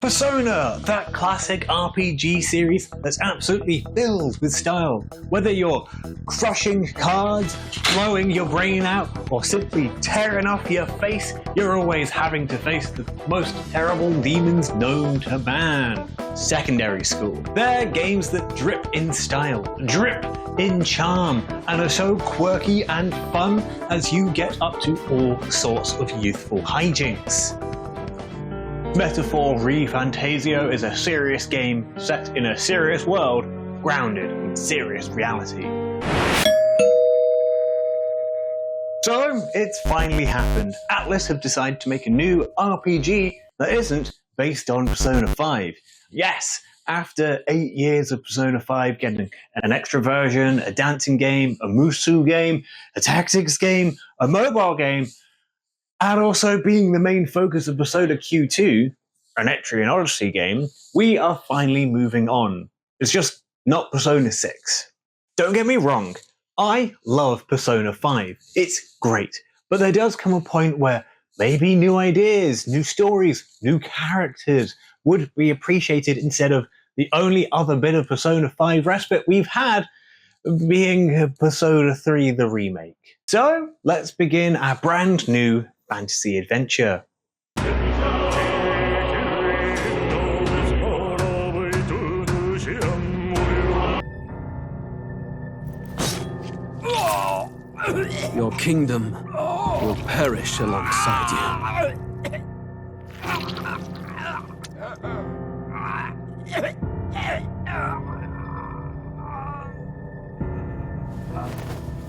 Persona, that classic RPG series that's absolutely filled with style. Whether you're crushing cards, blowing your brain out, or simply tearing off your face, you're always having to face the most terrible demons known to man. Secondary school. They're games that drip in style, drip in charm, and are so quirky and fun as you get up to all sorts of youthful hijinks. Metaphor ReFantazio is a serious game set in a serious world, grounded in serious reality. So, it's finally happened. Atlus have decided to make a new RPG that isn't based on Persona 5. Yes, after 8 years of Persona 5 getting an extra version, a dancing game, a Musou game, a tactics game, a mobile game, and also being the main focus of Persona Q2, an Etrian Odyssey game, we are finally moving on. It's just not Persona 6. Don't get me wrong, I love Persona 5. It's great, but there does come a point where maybe new ideas, new stories, new characters would be appreciated instead of the only other bit of Persona 5 respite we've had being Persona 3 the remake. So, let's begin our brand new fantasy adventure. Your kingdom will perish alongside you.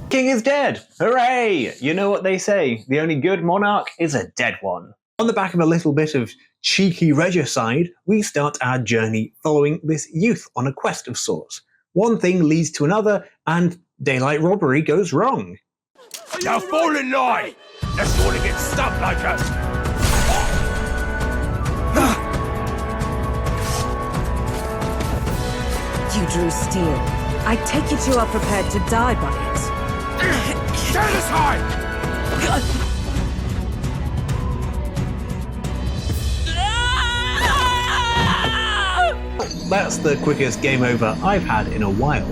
King is dead! Hooray! You know what they say, the only good monarch is a dead one. On the back of a little bit of cheeky regicide, we start our journey following this youth on a quest of sorts. One thing leads to another, and daylight robbery goes wrong. Now fall in line! Let's want to get stuck like us! You drew steel. I take it you are prepared to die by it. Stand aside! That's the quickest game over I've had in a while.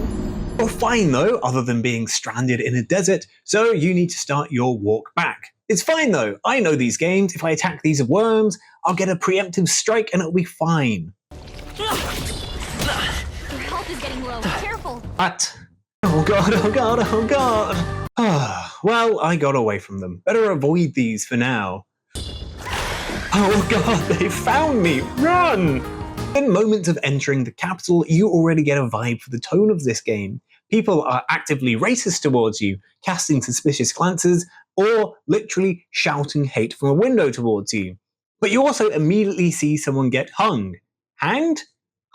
Well, fine though, other than being stranded in a desert, so you need to start your walk back. It's fine though, I know these games, if I attack these worms, I'll get a preemptive strike and it'll be fine. Your health is getting low, careful! What? Oh god, oh god, oh god! Well, I got away from them. Better avoid these for now. Oh god, they found me! Run! In moments of entering the capital, you already get a vibe for the tone of this game. People are actively racist towards you, casting suspicious glances, or literally shouting hate from a window towards you. But you also immediately see someone get hung. Hanged?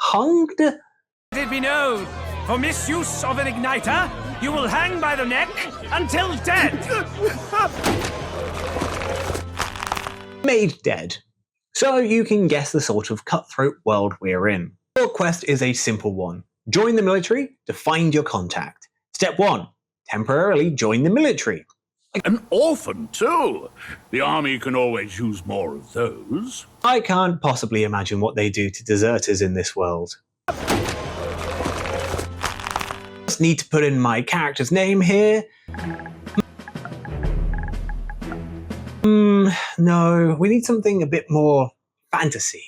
Hunged? Let it be known, for misuse of an igniter, you will hang by the neck until dead! Made dead. So you can guess the sort of cutthroat world we're in. Your quest is a simple one. Join the military to find your contact. Step 1. Temporarily join the military. An orphan, too. The army can always use more of those. I can't possibly imagine what they do to deserters in this world. Just need to put in my character's name here. No, we need something a bit more fantasy.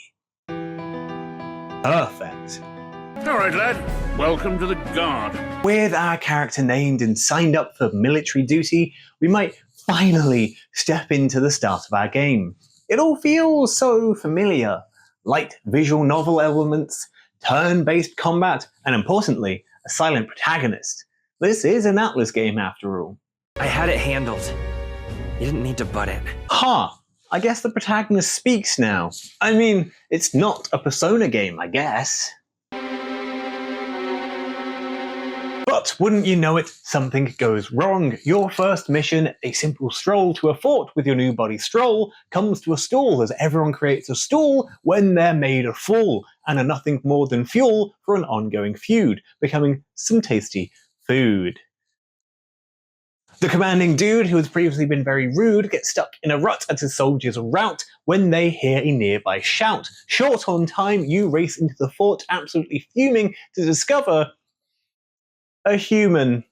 Perfect. All right, lad. Welcome to the Guard. With our character named and signed up for military duty, we might finally step into the start of our game. It all feels so familiar. Light visual novel elements, turn-based combat, and importantly, a silent protagonist. This is an Atlus game after all. I had it handled. You didn't need to butt it. Huh. I guess the protagonist speaks now. I mean, it's not a Persona game, I guess. But wouldn't you know it, something goes wrong. Your first mission, a simple stroll to a fort with your new buddy Stroll, comes to a stall as everyone creates a stall when they're made a fool, and are nothing more than fuel for an ongoing feud, becoming some tasty food. The commanding dude, who has previously been very rude, gets stuck in a rut as his soldiers rout when they hear a nearby shout. Short on time, you race into the fort, absolutely fuming, to discover a human.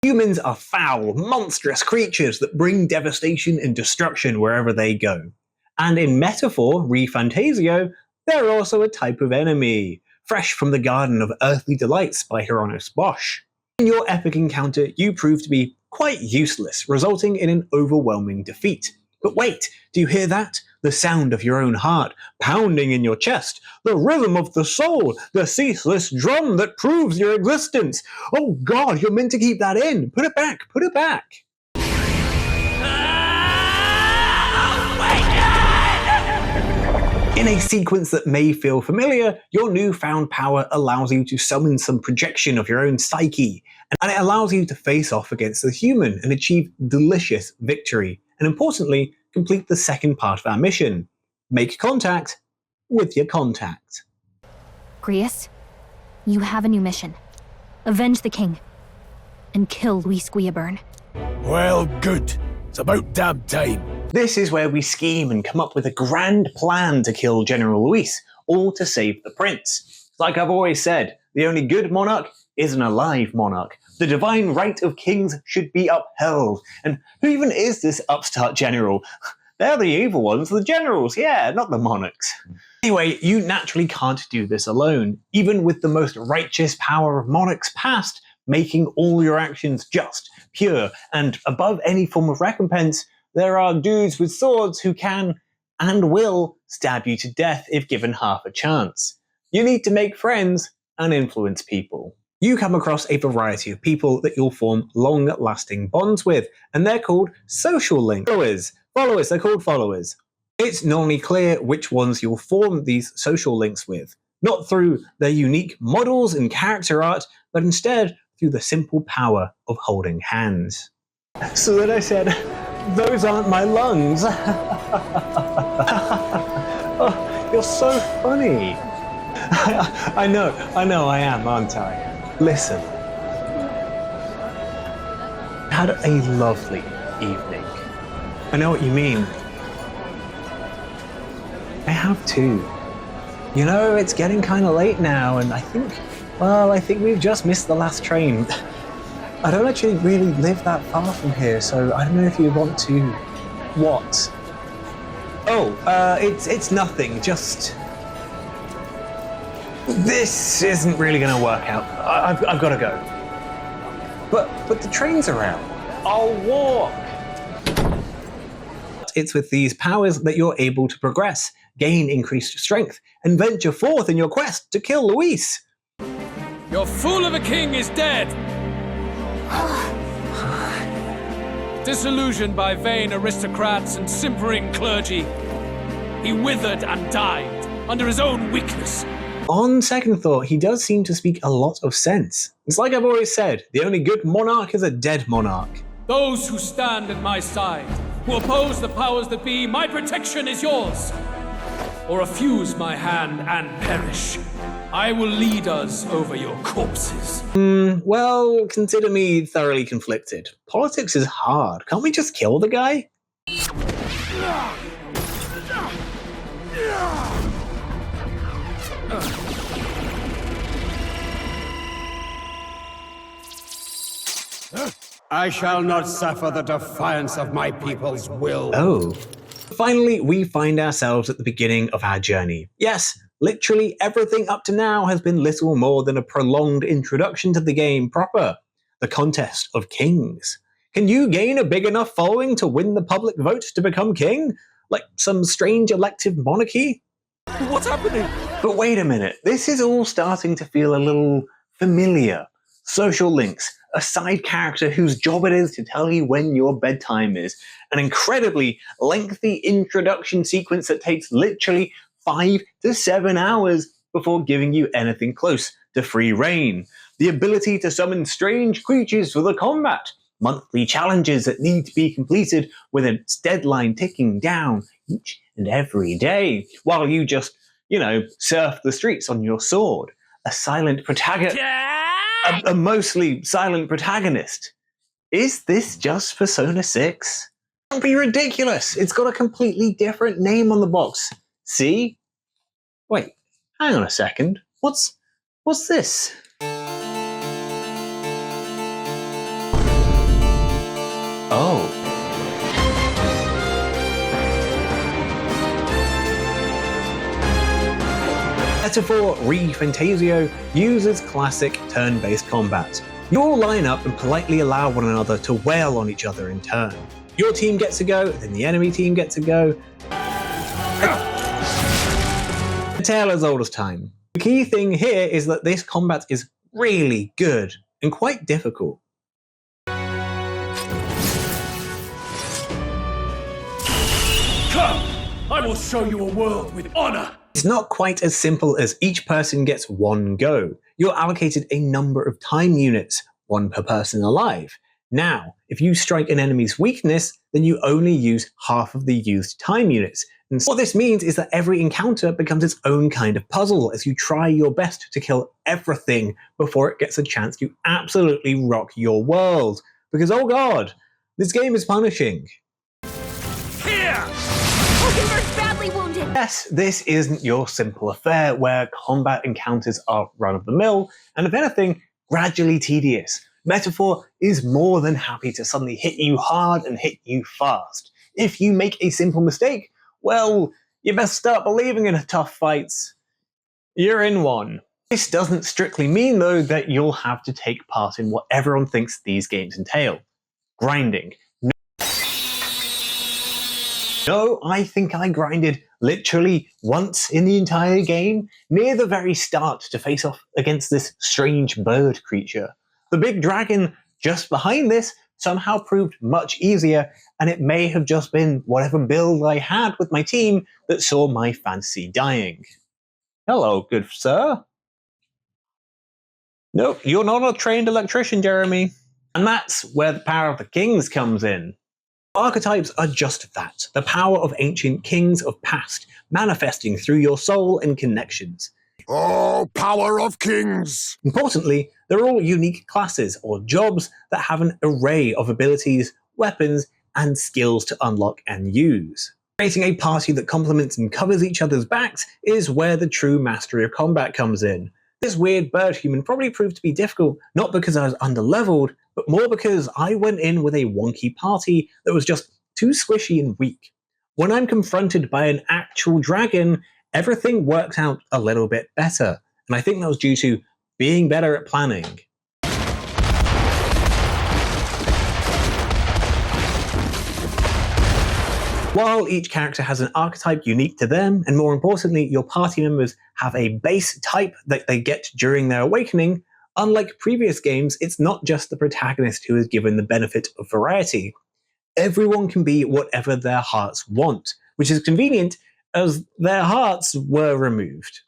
Humans are foul, monstrous creatures that bring devastation and destruction wherever they go. And in metaphor, ReFantazio, they're also a type of enemy, fresh from the Garden of Earthly Delights by Hieronymus Bosch. In your epic encounter, you prove to be quite useless, resulting in an overwhelming defeat. But wait, do you hear that? The sound of your own heart pounding in your chest, the rhythm of the soul, the ceaseless drum that proves your existence. Oh God, you're meant to keep that in. Put it back, put it back. In a sequence that may feel familiar, your newfound power allows you to summon some projection of your own psyche, and it allows you to face off against the human and achieve delicious victory, and importantly, complete the second part of our mission. Make contact with your contact. Grius, you have a new mission. Avenge the king. And kill Luis Guillaburn. Well, good. It's about damn time. This is where we scheme and come up with a grand plan to kill General Luis, all to save the prince. Like I've always said, the only good monarch is an alive monarch. The divine right of kings should be upheld. And who even is this upstart general? They're the evil ones, the generals, yeah, not the monarchs. Anyway, you naturally can't do this alone. Even with the most righteous power of monarchs past, making all your actions just, pure, and above any form of recompense, there are dudes with swords who can and will stab you to death if given half a chance. You need to make friends and influence people. You come across a variety of people that you'll form long-lasting bonds with, and they're called social links. Followers, they're called followers. It's normally clear which ones you'll form these social links with, not through their unique models and character art, but instead through the simple power of holding hands. So then I said, those aren't my lungs. Oh, you're so funny. I know I am, aren't I? Listen. Had a lovely evening. I know what you mean. I have too. You know, it's getting kind of late now, and I think we've just missed the last train. I don't actually really live that far from here, so I don't know if you want to... What? Oh, it's nothing, just... This isn't really going to work out. I've got to go. But the trains are out. I'll walk. It's with these powers that you're able to progress, gain increased strength, and venture forth in your quest to kill Luis. Your fool of a king is dead! Disillusioned by vain aristocrats and simpering clergy, he withered and died under his own weakness. On second thought, he does seem to speak a lot of sense. It's like I've always said, the only good monarch is a dead monarch. Those who stand at my side, who oppose the powers that be, my protection is yours. Or refuse my hand and perish. I will lead us over your corpses. Well, consider me thoroughly conflicted. Politics is hard. Can't we just kill the guy? I shall not suffer the defiance of my people's will. Oh. Finally, we find ourselves at the beginning of our journey. Yes, literally everything up to now has been little more than a prolonged introduction to the game proper. The contest of kings. Can you gain a big enough following to win the public vote to become king? Like some strange elective monarchy? What's happening? But wait a minute, this is all starting to feel a little familiar. Social links, a side character whose job it is to tell you when your bedtime is, an incredibly lengthy introduction sequence that takes literally 5 to 7 hours before giving you anything close to free reign, the ability to summon strange creatures for the combat, monthly challenges that need to be completed with a deadline ticking down each and every day, while you just, surf the streets on your sword, a silent protagonist. A mostly silent protagonist. Is this just Persona 6? Don't be ridiculous! It's got a completely different name on the box. See? Wait, hang on a second. What's this? Oh. Metaphor ReFantazio uses classic turn-based combat. You all line up and politely allow one another to wail on each other in turn. Your team gets a go, then the enemy team gets a go. A tale as old as time. The key thing here is that this combat is really good and quite difficult. Come! I will show you a world with honor! It's not quite as simple as each person gets one go. You're allocated a number of time units, one per person alive. Now, if you strike an enemy's weakness, then you only use half of the used time units. And what this means is that every encounter becomes its own kind of puzzle as you try your best to kill everything before it gets a chance to absolutely rock your world. Because, oh god, this game is punishing. Here! Hulkenberg's badly wounded! Yes, this isn't your simple affair where combat encounters are run-of-the-mill, and if anything, gradually tedious. Metaphor is more than happy to suddenly hit you hard and hit you fast. If you make a simple mistake, well, you best start believing in tough fights. You're in one. This doesn't strictly mean, though, that you'll have to take part in what everyone thinks these games entail. Grinding. No, I think I grinded literally once in the entire game, near the very start to face off against this strange bird creature. The big dragon just behind this somehow proved much easier, and it may have just been whatever build I had with my team that saw my fantasy dying. Hello, good sir. Nope, you're not a trained electrician, Jeremy. And that's where the power of the kings comes in. Archetypes are just that, the power of ancient kings of past, manifesting through your soul and connections. Oh, power of kings! Importantly, they're all unique classes or jobs that have an array of abilities, weapons, and skills to unlock and use. Creating a party that complements and covers each other's backs is where the true mastery of combat comes in. This weird bird human probably proved to be difficult, not because I was underleveled, but more because I went in with a wonky party that was just too squishy and weak. When I'm confronted by an actual dragon, everything works out a little bit better, and I think that was due to being better at planning. While each character has an archetype unique to them, and more importantly, your party members have a base type that they get during their awakening, unlike previous games, it's not just the protagonist who is given the benefit of variety. Everyone can be whatever their hearts want, which is convenient as their hearts were removed.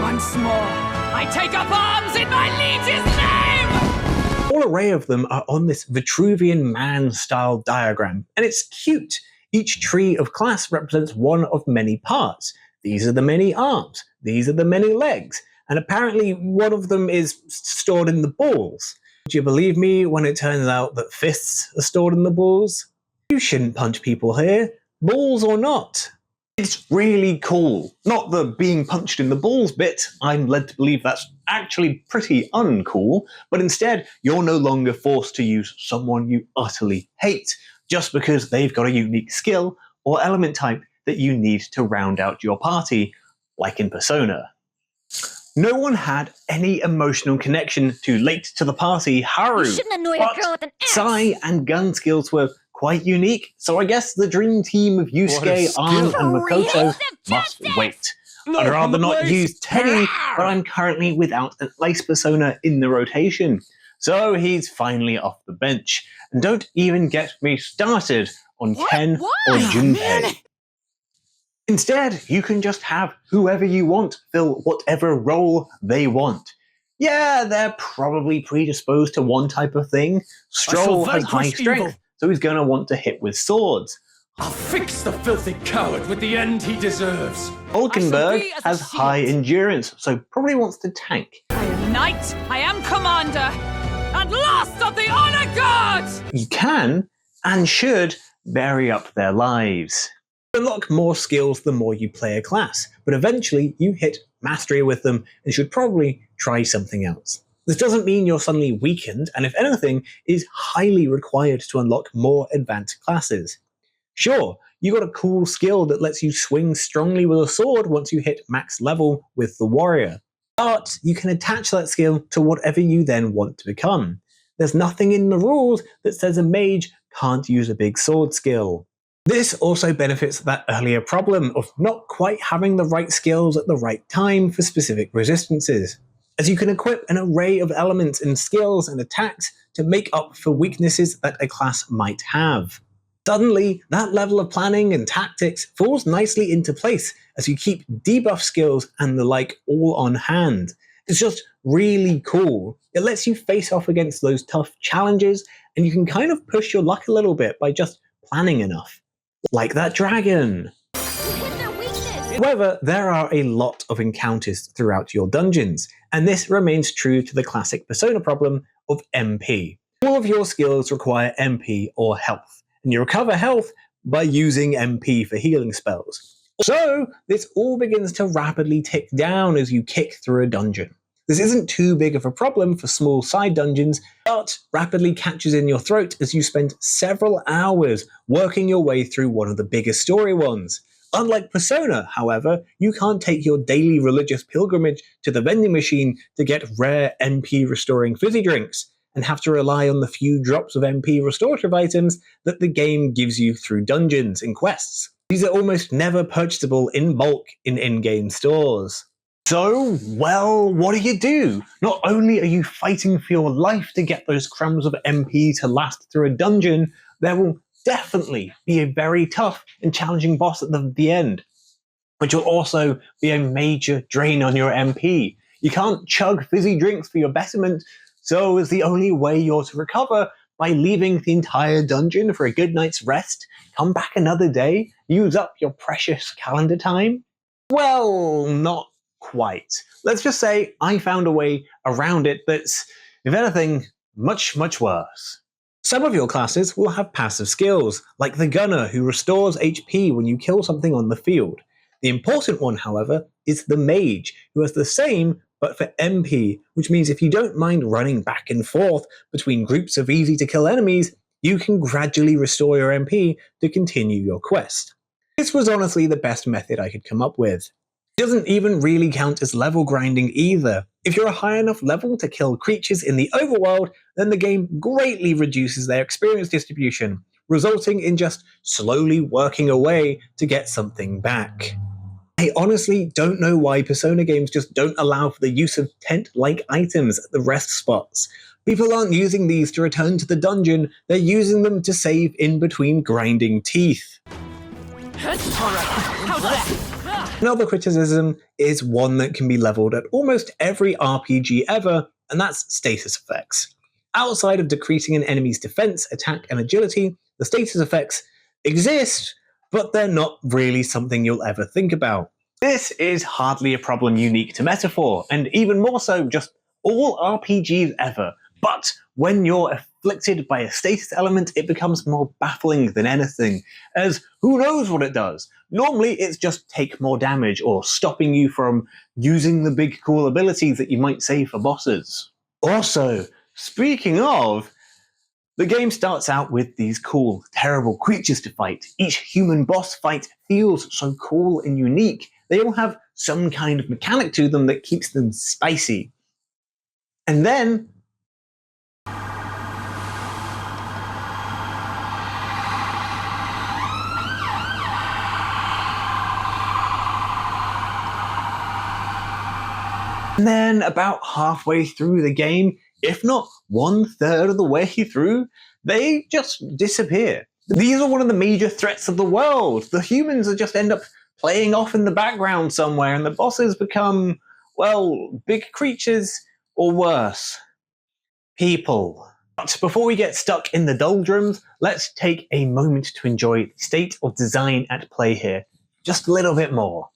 Once more, I take up arms in my liege's name! All array of them are on this Vitruvian man-style diagram, and it's cute. Each tree of class represents one of many parts. These are the many arms, these are the many legs, and apparently one of them is stored in the balls. Would you believe me when it turns out that fists are stored in the balls? You shouldn't punch people here, balls or not. It's really cool. Not the being punched in the balls bit, I'm led to believe that's actually pretty uncool, but instead you're no longer forced to use someone you utterly hate, just because they've got a unique skill or element type that you need to round out your party, like in Persona. No one had any emotional connection to late to the party Haru, You shouldn't annoy a girl with an axe! Sai and gun skills were quite unique, so I guess the dream team of Yusuke, Arn, and Makoto must wait. I'd rather not use Teddy, but I'm currently without an Ice Persona in the rotation, so he's finally off the bench. And don't even get me started on Ken or Junpei. Instead, you can just have whoever you want fill whatever role they want. Yeah, they're probably predisposed to one type of thing. Stroll has high strength, so he's going to want to hit with swords. I'll fix the filthy coward with the end he deserves. Hulkenberg has high endurance, so probably wants to tank. I am knight, I am commander, and last of the honor guards! You can, and should, vary up their lives. You unlock more skills the more you play a class, but eventually you hit mastery with them and should probably try something else. This doesn't mean you're suddenly weakened, and if anything, is highly required to unlock more advanced classes. Sure, you got a cool skill that lets you swing strongly with a sword once you hit max level with the warrior, but you can attach that skill to whatever you then want to become. There's nothing in the rules that says a mage can't use a big sword skill. This also benefits that earlier problem of not quite having the right skills at the right time for specific resistances, as you can equip an array of elements and skills and attacks to make up for weaknesses that a class might have. Suddenly, that level of planning and tactics falls nicely into place as you keep debuff skills and the like all on hand. It's just really cool. It lets you face off against those tough challenges, and you can kind of push your luck a little bit by just planning enough. Like that dragon. However, there are a lot of encounters throughout your dungeons, and this remains true to the classic Persona problem of MP. All of your skills require MP or health, and you recover health by using MP for healing spells. So, this all begins to rapidly tick down as you kick through a dungeon. This isn't too big of a problem for small side dungeons, but rapidly catches in your throat as you spend several hours working your way through one of the bigger story ones. Unlike Persona, however, you can't take your daily religious pilgrimage to the vending machine to get rare MP restoring fizzy drinks, and have to rely on the few drops of MP restorative items that the game gives you through dungeons and quests. These are almost never purchasable in bulk in in-game stores. So, well, what do? Not only are you fighting for your life to get those crumbs of MP to last through a dungeon, there will definitely be a very tough and challenging boss at the end, which will also be a major drain on your MP. You can't chug fizzy drinks for your betterment, so is the only way you're to recover by leaving the entire dungeon for a good night's rest, come back another day, use up your precious calendar time? Well, not quite. Let's just say I found a way around it that's, if anything, much, much worse. Some of your classes will have passive skills, like the gunner who restores HP when you kill something on the field. The important one, however, is the mage, who has the same but for MP, which means if you don't mind running back and forth between groups of easy-to-kill enemies, you can gradually restore your MP to continue your quest. This was honestly the best method I could come up with. It doesn't even really count as level grinding either. If you're a high enough level to kill creatures in the overworld, then the game greatly reduces their experience distribution, resulting in just slowly working away to get something back. I honestly don't know why Persona games just don't allow for the use of tent-like items at the rest spots. People aren't using these to return to the dungeon, they're using them to save in between grinding teeth. Another criticism is one that can be leveled at almost every RPG ever, and that's status effects. Outside of decreasing an enemy's defense, attack, and agility, the status effects exist, but they're not really something you'll ever think about. This is hardly a problem unique to Metaphor, and even more so just all RPGs ever. But when you're afflicted by a status element, it becomes more baffling than anything, as who knows what it does? Normally it's just take more damage, or stopping you from using the big cool abilities that you might save for bosses. Also, speaking of, the game starts out with these cool, terrible creatures to fight. Each human boss fight feels so cool and unique. They all have some kind of mechanic to them that keeps them spicy. And then about halfway through the game, if not 1/3 of the way through, they just disappear. These are one of the major threats of the world. The humans just end up playing off in the background somewhere, and the bosses become, well, big creatures, or worse, people. But before we get stuck in the doldrums, let's take a moment to enjoy the state of design at play here just a little bit more.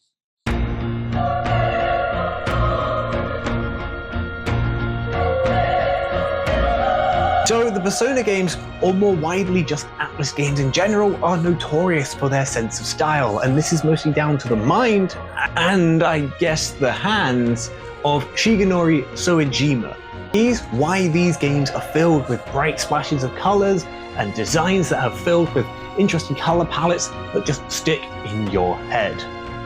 So the Persona games, or more widely just Atlus games in general, are notorious for their sense of style, and this is mostly down to the mind, and I guess the hands, of Shigenori Soejima. He's why these games are filled with bright splashes of colours and designs that are filled with interesting colour palettes that just stick in your head.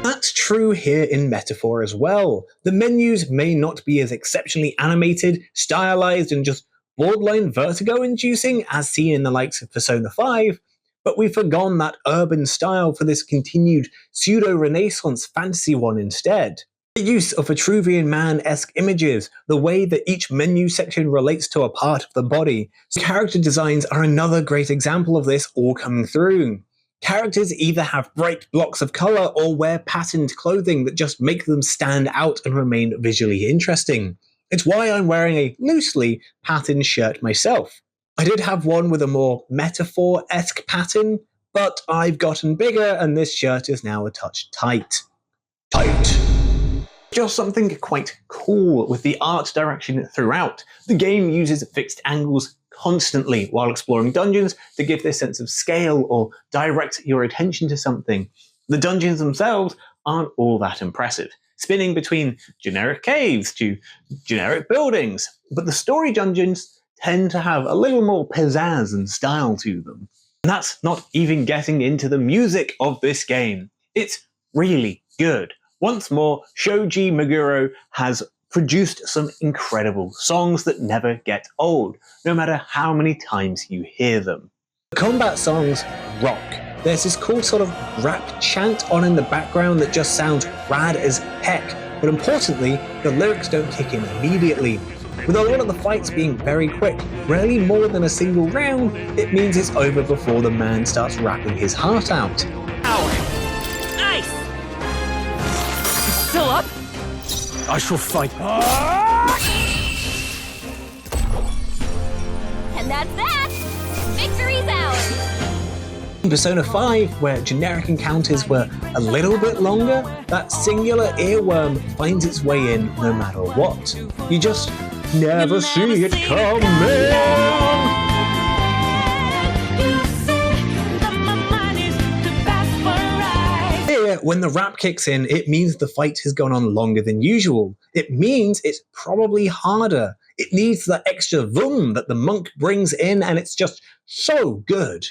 That's true here in Metaphor as well. The menus may not be as exceptionally animated, stylized, and just borderline vertigo-inducing as seen in the likes of Persona 5, but we've forgone that urban style for this continued pseudo-Renaissance fantasy one instead. The use of Vitruvian Man-esque images, the way that each menu section relates to a part of the body. Character designs are another great example of this all coming through. Characters either have bright blocks of colour or wear patterned clothing that just make them stand out and remain visually interesting. It's why I'm wearing a loosely patterned shirt myself. I did have one with a more Metaphor-esque pattern, but I've gotten bigger and this shirt is now a touch tight. Just something quite cool with the art direction throughout. The game uses fixed angles constantly while exploring dungeons to give this sense of scale or direct your attention to something. The dungeons themselves aren't all that impressive, spinning between generic caves to generic buildings, but the story dungeons tend to have a little more pizzazz and style to them. And that's not even getting into the music of this game. It's really good. Once more, Shoji Meguro has produced some incredible songs that never get old, no matter how many times you hear them. The combat songs rock. There's this cool sort of rap chant on in the background that just sounds rad as heck, but importantly, the lyrics don't kick in immediately. With a lot of the fights being very quick, rarely more than a single round, it means it's over before the man starts rapping his heart out. Ow! Nice! Still up? I shall fight. And that's that! Victory's ours! In Persona 5, where generic encounters were a little bit longer, that singular earworm finds its way in no matter what. You just never see it coming! Here, when the rap kicks in, it means the fight has gone on longer than usual. It means it's probably harder. It needs the extra vroom that the monk brings in, and it's just so good.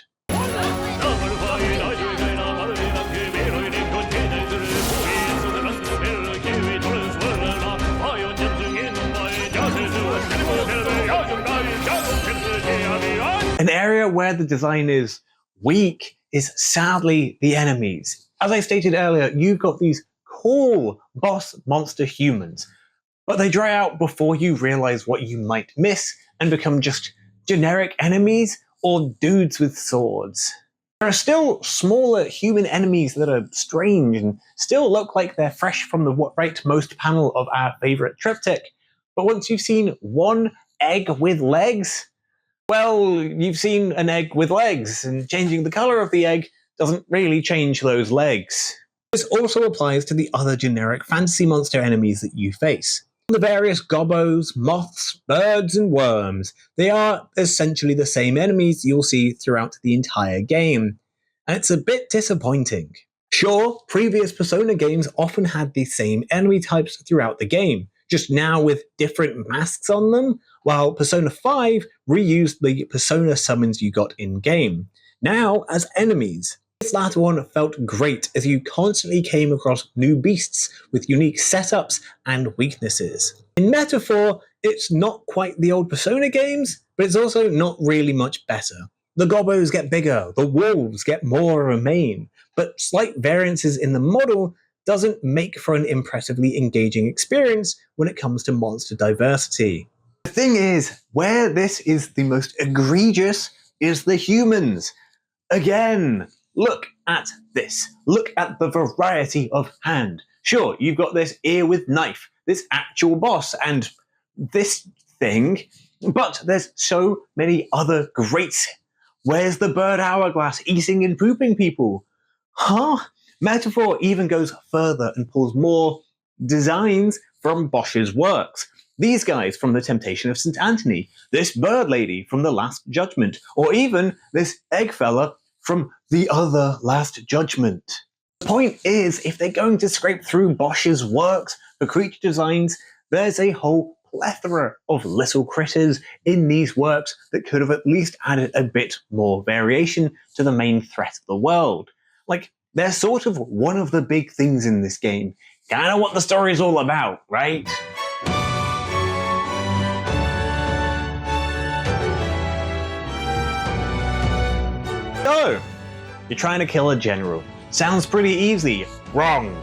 An area where the design is weak is sadly the enemies. As I stated earlier, you've got these cool boss monster humans, but they dry out before you realize what you might miss and become just generic enemies or dudes with swords. There are still smaller human enemies that are strange and still look like they're fresh from the rightmost panel of our favorite triptych, but once you've seen one egg with legs, well, you've seen an egg with legs, and changing the color of the egg doesn't really change those legs. This also applies to the other generic fantasy monster enemies that you face. The various gobos, moths, birds, and worms. They are essentially the same enemies you'll see throughout the entire game, and it's a bit disappointing. Sure, previous Persona games often had the same enemy types throughout the game, just now with different masks on them, while Persona 5 reused the Persona summons you got in-game, now as enemies. This latter one felt great as you constantly came across new beasts with unique setups and weaknesses. In Metaphor, it's not quite the old Persona games, but it's also not really much better. The gobos get bigger, the wolves get more of a mane, but slight variances in the model doesn't make for an impressively engaging experience when it comes to monster diversity. The thing is, where this is the most egregious is the humans. Again, look at this. Look at the variety of hand. Sure, you've got this ear with knife, this actual boss, and this thing But there's so many other greats. Where's the bird hourglass eating and pooping people? Huh? Metaphor even goes further and pulls more designs from Bosch's works. These guys from The Temptation of St. Anthony, this bird lady from The Last Judgment, or even this egg fella from the other Last Judgment. The point is, if they're going to scrape through Bosch's works for creature designs, there's a whole plethora of little critters in these works that could have at least added a bit more variation to the main threat of the world. Like, they're sort of one of the big things in this game. Kinda what the story's all about, right? So, you're trying to kill a general. Sounds pretty easy. Wrong.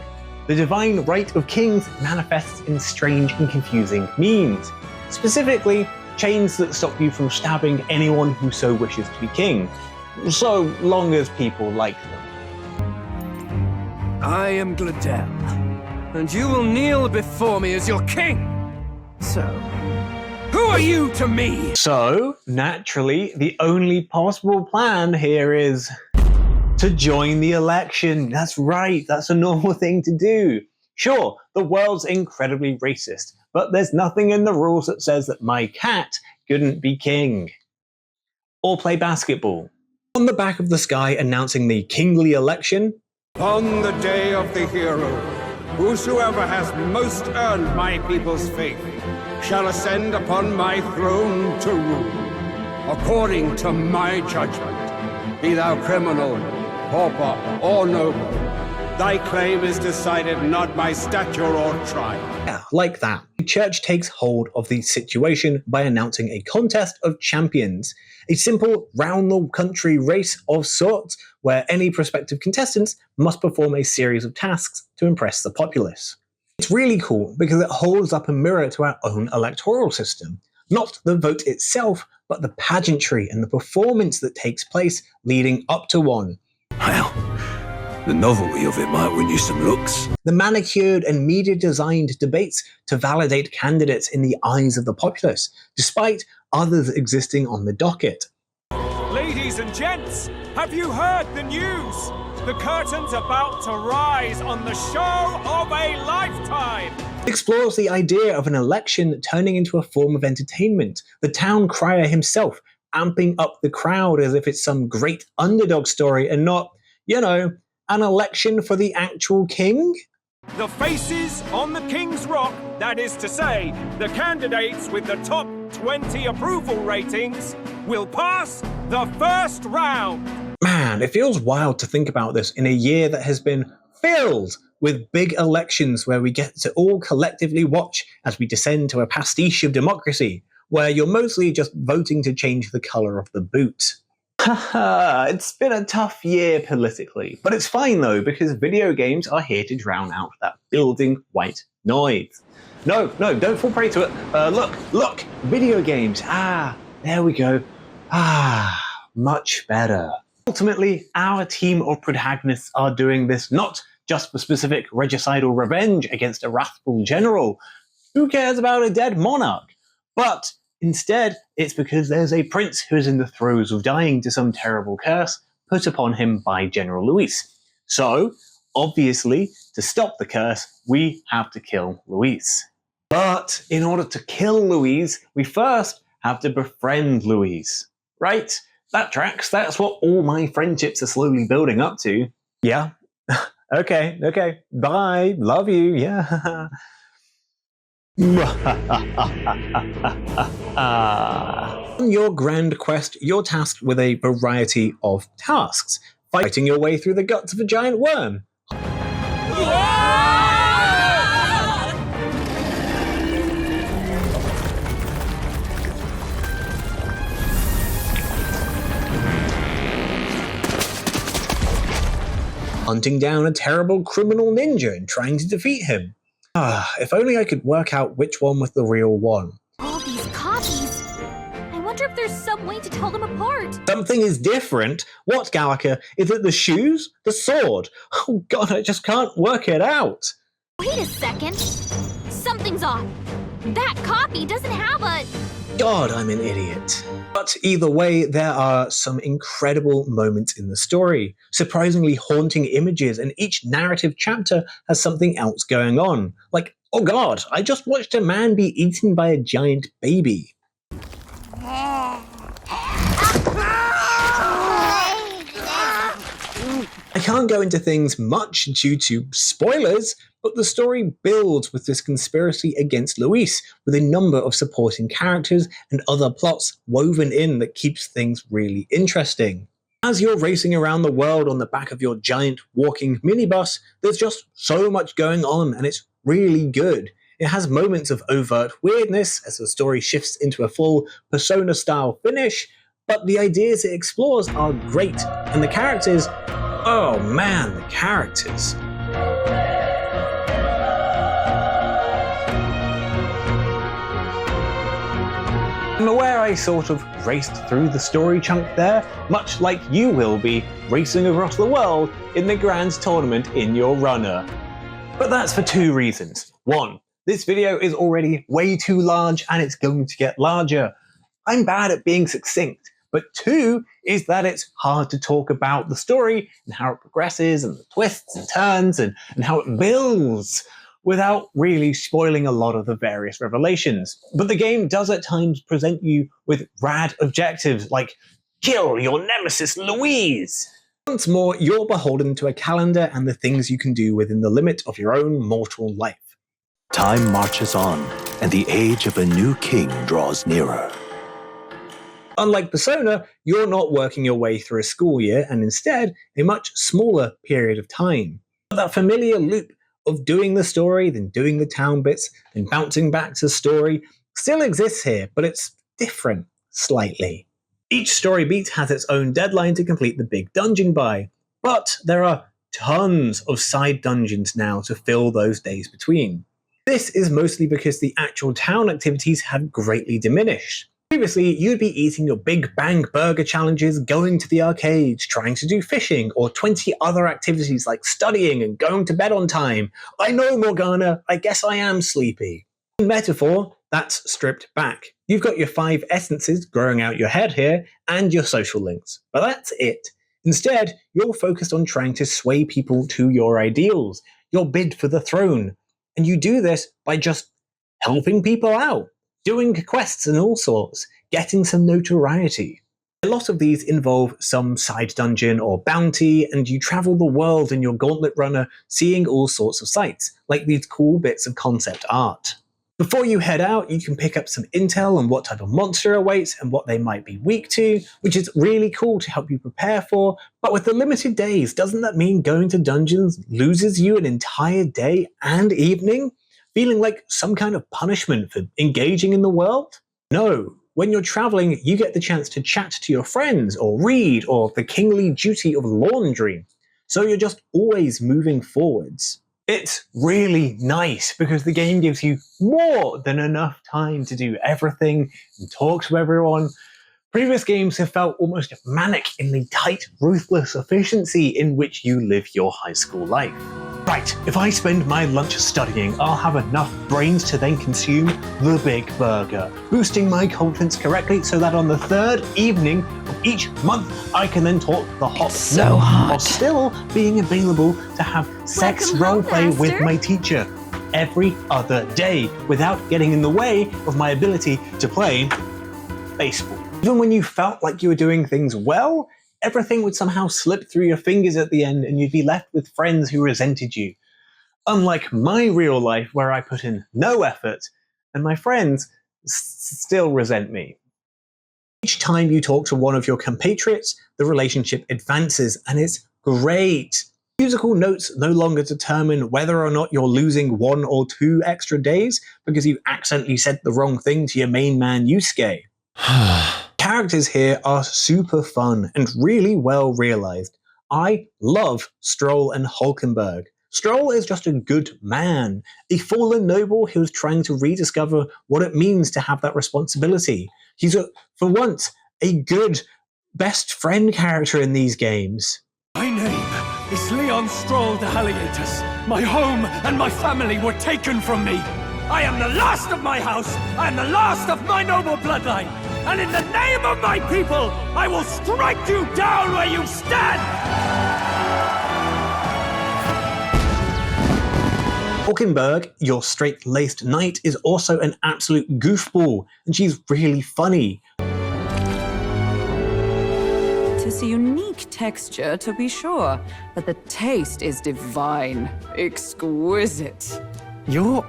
The divine right of kings manifests in strange and confusing means. Specifically, chains that stop you from stabbing anyone who so wishes to be king, so long as people like them. I am Gladel, and you will kneel before me as your king. So, who are you to me? So, naturally, the only possible plan here is to join the election. That's right, that's a normal thing to do. Sure, the world's incredibly racist, but there's nothing in the rules that says that my cat couldn't be king. Or play basketball. On the back of the sky announcing the kingly election, On the day of the hero, whosoever has most earned my people's faith shall ascend upon my throne to rule, according to my judgment. Be thou criminal, pauper, or noble, thy claim is decided not by stature or trial. Yeah, like that. The church takes hold of the situation by announcing a contest of champions, a simple round-the-country race of sorts where any prospective contestants must perform a series of tasks to impress the populace. It's really cool because it holds up a mirror to our own electoral system. Not the vote itself, but the pageantry and the performance that takes place leading up to one. Well, the novelty of it might win you some looks. The manicured and media-designed debates to validate candidates in the eyes of the populace, despite others existing on the docket. Ladies and gents, have you heard the news? The curtain's about to rise on the show of a lifetime. It explores the idea of an election turning into a form of entertainment, the town crier himself amping up the crowd as if it's some great underdog story and not, you know, an election for the actual king? The faces on the King's Rock, that is to say, the candidates with the top 20 approval ratings, will pass the first round. Man, it feels wild to think about this in a year that has been filled with big elections where we get to all collectively watch as we descend to a pastiche of democracy, where you're mostly just voting to change the colour of the boot. Haha, it's been a tough year politically, but it's fine though, because video games are here to drown out that building white noise. No, don't fall prey to it. Look, video games. There we go. Much better. Ultimately, our team of protagonists are doing this not just for specific regicidal revenge against a wrathful general. Who cares about a dead monarch? But instead, it's because there's a prince who is in the throes of dying to some terrible curse put upon him by General Luis. So, obviously, to stop the curse, we have to kill Luis. But in order to kill Luis, we first have to befriend Luis. Right? That tracks. That's what all my friendships are slowly building up to. Yeah. Okay. Bye. Love you. Yeah. On your grand quest, you're tasked with a variety of tasks, fighting your way through the guts of a giant worm. Hunting down a terrible criminal ninja and trying to defeat him. If only I could work out which one was the real one. All these copies. I wonder if there's some way to tell them apart. Something is different. What, Gallica? Is it the shoes? The sword? Oh god, I just can't work it out. Wait a second. Something's off. That copy doesn't have a God, I'm an idiot. But either way, there are some incredible moments in the story, surprisingly haunting images, and each narrative chapter has something else going on. Like, oh God, I just watched a man be eaten by a giant baby. I can't go into things much due to spoilers, but the story builds with this conspiracy against Luis, with a number of supporting characters and other plots woven in that keeps things really interesting. As you're racing around the world on the back of your giant walking minibus, there's just so much going on, and it's really good. It has moments of overt weirdness as the story shifts into a full Persona-style finish, but the ideas it explores are great, and the characters, oh man, the characters. I'm aware I sort of raced through the story chunk there, much like you will be racing across the world in the Grand Tournament in your runner. But that's for two reasons. One, this video is already way too large and it's going to get larger. I'm bad at being succinct. But two is that it's hard to talk about the story and how it progresses and the twists and turns and how it builds without really spoiling a lot of the various revelations. But the game does at times present you with rad objectives like kill your nemesis Louise. Once more, you're beholden to a calendar and the things you can do within the limit of your own mortal life. Time marches on, and the age of a new king draws nearer. Unlike Persona, you're not working your way through a school year, and instead, a much smaller period of time. But that familiar loop of doing the story, then doing the town bits, then bouncing back to the story, still exists here, but it's different, slightly. Each story beat has its own deadline to complete the big dungeon by, but there are tons of side dungeons now to fill those days between. This is mostly because the actual town activities have greatly diminished. Previously, you'd be eating your Big Bang Burger challenges, going to the arcades, trying to do fishing, or 20 other activities like studying and going to bed on time. I know, Morgana, I guess I am sleepy. In metaphor, that's stripped back. You've got your 5 essences growing out your head here, and your social links. But that's it. Instead, you're focused on trying to sway people to your ideals, your bid for the throne. And you do this by just helping people out. Doing quests and all sorts, getting some notoriety. A lot of these involve some side dungeon or bounty, and you travel the world in your gauntlet runner, seeing all sorts of sights, like these cool bits of concept art. Before you head out, you can pick up some intel on what type of monster awaits and what they might be weak to, which is really cool to help you prepare for, but with the limited days, doesn't that mean going to dungeons loses you an entire day and evening? Feeling like some kind of punishment for engaging in the world? No. When you're traveling, you get the chance to chat to your friends, or read, or the kingly duty of laundry. So you're just always moving forwards. It's really nice because the game gives you more than enough time to do everything and talk to everyone. Previous games have felt almost manic in the tight, ruthless efficiency in which you live your high school life. Right, if I spend my lunch studying, I'll have enough brains to then consume the big burger, boosting my confidence correctly so that on the 3rd evening of each month, I can then talk the hot so hot. while still being available to have sex roleplay with my teacher every other day without getting in the way of my ability to play baseball. Even when you felt like you were doing things well, everything would somehow slip through your fingers at the end and you'd be left with friends who resented you. Unlike my real life where I put in no effort and my friends still resent me. Each time you talk to one of your compatriots, the relationship advances and it's great. Musical notes no longer determine whether or not you're losing 1 or 2 extra days because you accidentally said the wrong thing to your main man Yusuke. Characters here are super fun and really well realized. I love Stroll and Hulkenberg. Stroll is just a good man, a fallen noble who's trying to rediscover what it means to have that responsibility. He's, for once, a good best friend character in these games. My name is Leon Stroll de Halietas. My home and my family were taken from me. I am the last of my house. I am the last of my noble bloodline. And in the name of my people, I will strike you down where you stand! Hulkenberg, your straight-laced knight, is also an absolute goofball, and she's really funny. Tis a unique texture, to be sure, but the taste is divine. Exquisite. You're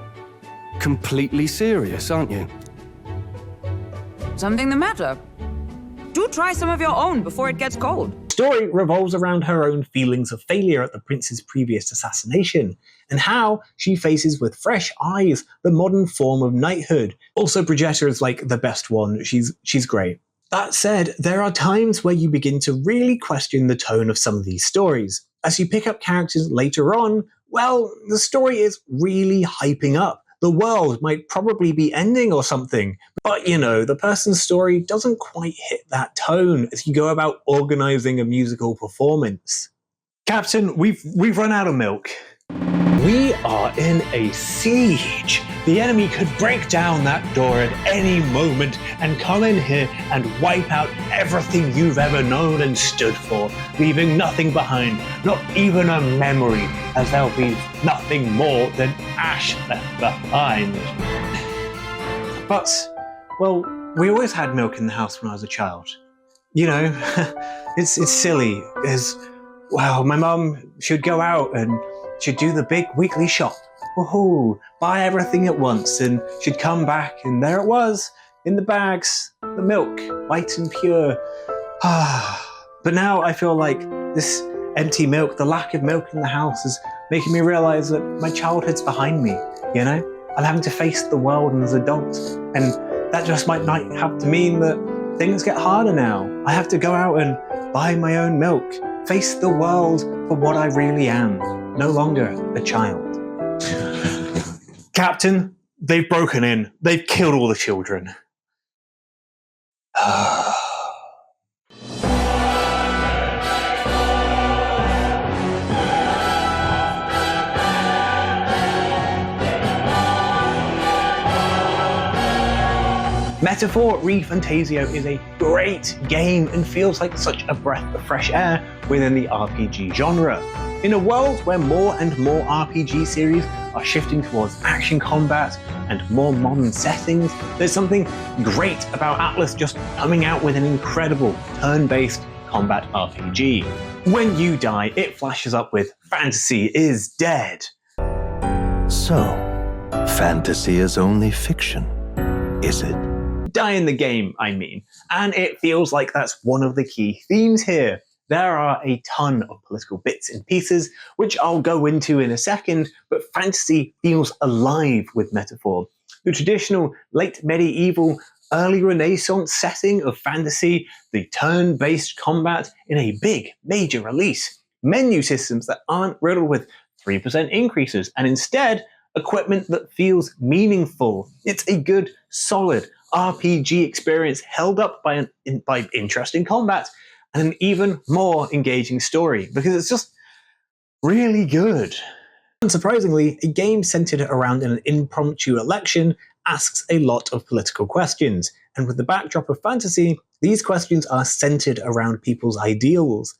completely serious, aren't you? Something the matter? Do try some of your own before it gets cold. The story revolves around her own feelings of failure at the prince's previous assassination, and how she faces with fresh eyes the modern form of knighthood. Also, Brigetta is like the best one. She's great. That said, there are times where you begin to really question the tone of some of these stories. As you pick up characters later on, well, the story is really hyping up. The world might probably be ending or something, but you know, the person's story doesn't quite hit that tone as you go about organizing a musical performance. Captain, we've run out of milk. We are in a siege. The enemy could break down that door at any moment and come in here and wipe out everything you've ever known and stood for, leaving nothing behind, not even a memory, as there'll be nothing more than ash left behind. But, well, we always had milk in the house when I was a child. You know, it's silly, because, well, my mum should go out and she'd do the big weekly shop. Woohoo! Buy everything at once, and she'd come back, and there it was, in the bags, the milk, white and pure. But now I feel like this empty milk, the lack of milk in the house, is making me realize that my childhood's behind me, you know? I'm having to face the world as an adult, and that just might have to mean that things get harder now. I have to go out and buy my own milk, face the world for what I really am, no longer a child. Captain, they've broken in. They've killed all the children. Metaphor ReFantazio is a great game and feels like such a breath of fresh air within the RPG genre. In a world where more and more RPG series are shifting towards action combat and more modern settings, there's something great about Atlus just coming out with an incredible turn-based combat RPG. When you die, it flashes up with "Fantasy is dead." So, fantasy is only fiction, is it? Die in the game, I mean. And it feels like that's one of the key themes here. There are a ton of political bits and pieces, which I'll go into in a second, but fantasy feels alive with Metaphor. The traditional late medieval, early Renaissance setting of fantasy, the turn-based combat in a big, major release, menu systems that aren't riddled with 3% increases, and instead, equipment that feels meaningful. It's a good, solid RPG experience held up by interesting combat and an even more engaging story, because it's just really good. Unsurprisingly, a game centered around an impromptu election asks a lot of political questions, and with the backdrop of fantasy, these questions are centered around people's ideals.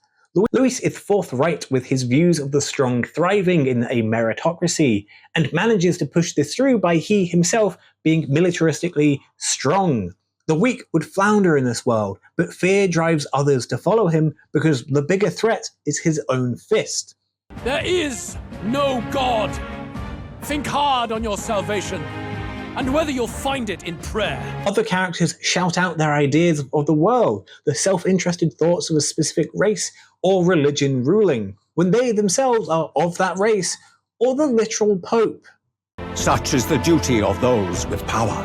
Louis is forthright with his views of the strong thriving in a meritocracy, and manages to push this through by he himself being militaristically strong. The weak would flounder in this world, but fear drives others to follow him because the bigger threat is his own fist. There is no God. Think hard on your salvation, and whether you'll find it in prayer. Other characters shout out their ideas of the world, the self-interested thoughts of a specific race or religion ruling, when they themselves are of that race, or the literal Pope. Such is the duty of those with power.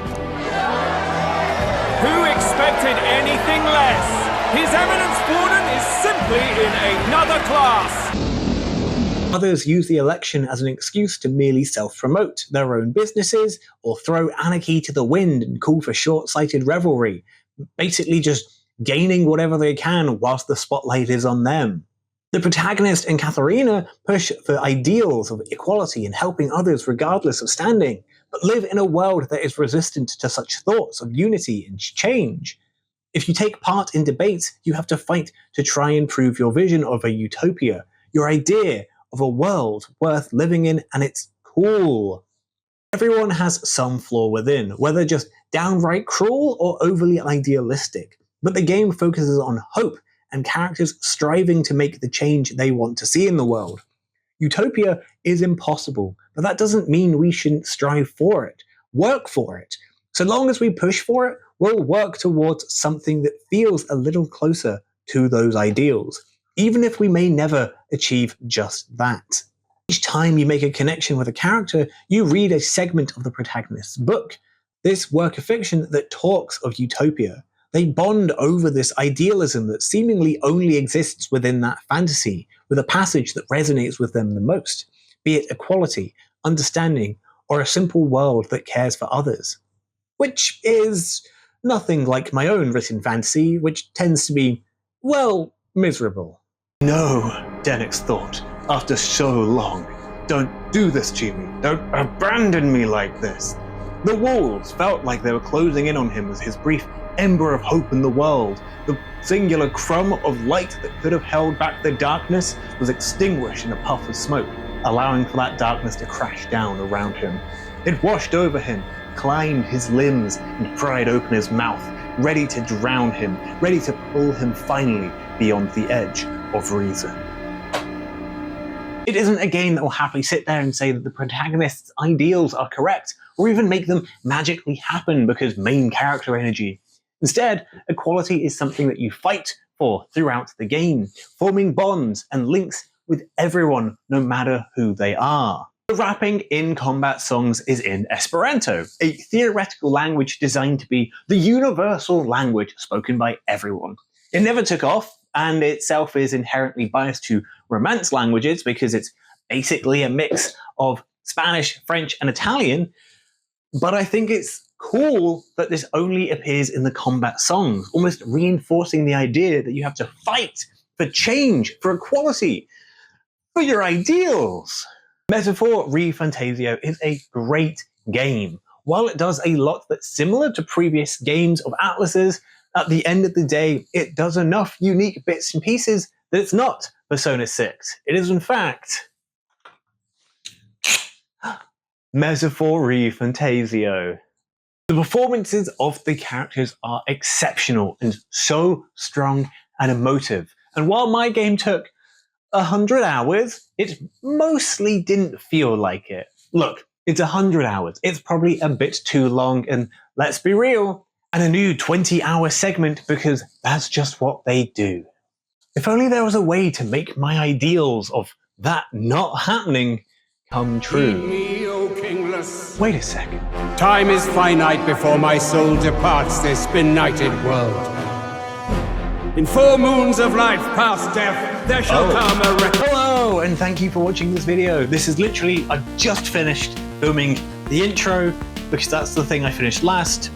Who expected anything less? His Eminence Borden is simply in another class. Others use the election as an excuse to merely self-promote their own businesses or throw anarchy to the wind and call for short-sighted revelry, basically just gaining whatever they can whilst the spotlight is on them. The protagonist and Katharina push for ideals of equality and helping others regardless of standing, but live in a world that is resistant to such thoughts of unity and change. If you take part in debates, you have to fight to try and prove your vision of a utopia, your idea of a world worth living in, and it's cool. Everyone has some flaw within, whether just downright cruel or overly idealistic, but the game focuses on hope and characters striving to make the change they want to see in the world. Utopia is impossible, but that doesn't mean we shouldn't strive for it, work for it. So long as we push for it, we'll work towards something that feels a little closer to those ideals, even if we may never achieve just that. Each time you make a connection with a character, you read a segment of the protagonist's book, this work of fiction that talks of utopia. They bond over this idealism that seemingly only exists within that fantasy, with a passage that resonates with them the most, be it equality, understanding, or a simple world that cares for others. Which is nothing like my own written fantasy, which tends to be, well, miserable. No, Denix thought, after so long. Don't do this to me. Don't abandon me like this. The walls felt like they were closing in on him as his brief ember of hope in the world, the singular crumb of light that could have held back the darkness, was extinguished in a puff of smoke, allowing for that darkness to crash down around him. It washed over him, climbed his limbs, and pried open his mouth, ready to drown him, ready to pull him finally beyond the edge of reason. It isn't a game that will happily sit there and say that the protagonist's ideals are correct, or even make them magically happen because main character energy. Instead, equality is something that you fight for throughout the game, forming bonds and links with everyone, no matter who they are. The rapping in combat songs is in Esperanto, a theoretical language designed to be the universal language spoken by everyone. It never took off, and itself is inherently biased to Romance languages because it's basically a mix of Spanish, French, and Italian, but I think it's cool that this only appears in the combat songs, almost reinforcing the idea that you have to fight for change, for equality, for your ideals. Metaphor ReFantazio is a great game. While it does a lot that's similar to previous games of Atlus's, at the end of the day, it does enough unique bits and pieces that it's not Persona 6. It is, in fact, Metaphor ReFantazio. The performances of the characters are exceptional and so strong and emotive. And while my game took 100 hours, it mostly didn't feel like it. Look, it's 100 hours. It's probably a bit too long, and let's be real, and a new 20-hour segment because that's just what they do. If only there was a way to make my ideals of that not happening come true. Me, O kingless. Wait a second. Time is finite before my soul departs this benighted world. In 4 moons of life past death, there shall come a Hello, and thank you for watching this video. This is literally, I just finished filming the intro, because that's the thing I filmed last.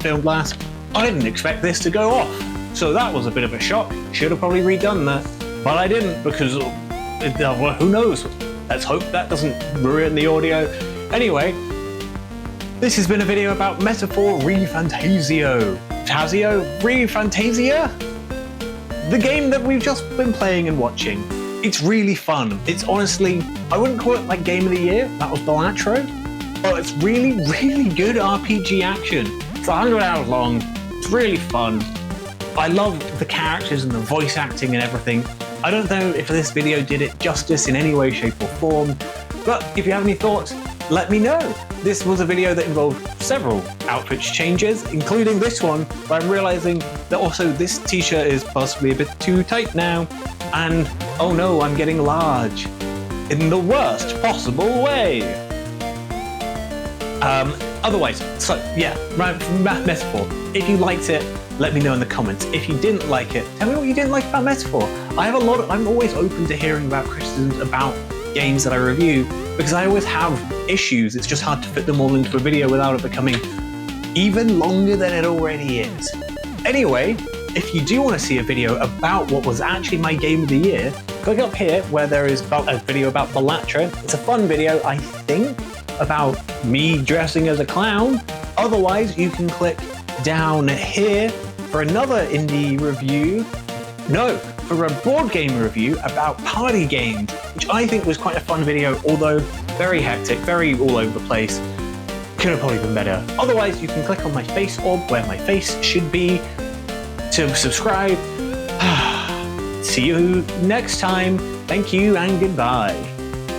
I didn't expect this to go off, so that was a bit of a shock. Should have probably redone that, but I didn't because, well, who knows? Let's hope that doesn't ruin the audio. Anyway, this has been a video about Metaphor ReFantazio. ReFantazia? The game that we've just been playing and watching. It's really fun. It's honestly, I wouldn't call it like Game of the Year, that was Balatro, but it's really, really good RPG action. It's 100 hours long, it's really fun. I love the characters and the voice acting and everything. I don't know if this video did it justice in any way, shape or form, but if you have any thoughts, let me know. This was a video that involved several outfit changes, including this one, but I'm realizing that also this t-shirt is possibly a bit too tight now, and oh no, I'm getting large. In the worst possible way. Otherwise, so yeah, Metaphor. If you liked it, let me know in the comments. If you didn't like it, tell me what you didn't like about Metaphor. I'm always open to hearing about criticisms about games that I review, because I always have issues. It's just hard to fit them all into a video without it becoming even longer than it already is. Anyway, if you do want to see a video about what was actually my game of the year, click up here where there is a video about Balatro. It's a fun video, I think. about me dressing as a clown. Otherwise, you can click down here for another indie review. No, for a board game review about party games, which I think was quite a fun video, although very hectic, very all over the place. Could have probably been better. Otherwise, you can click on my face orb where my face should be to subscribe. See you next time. Thank you and goodbye.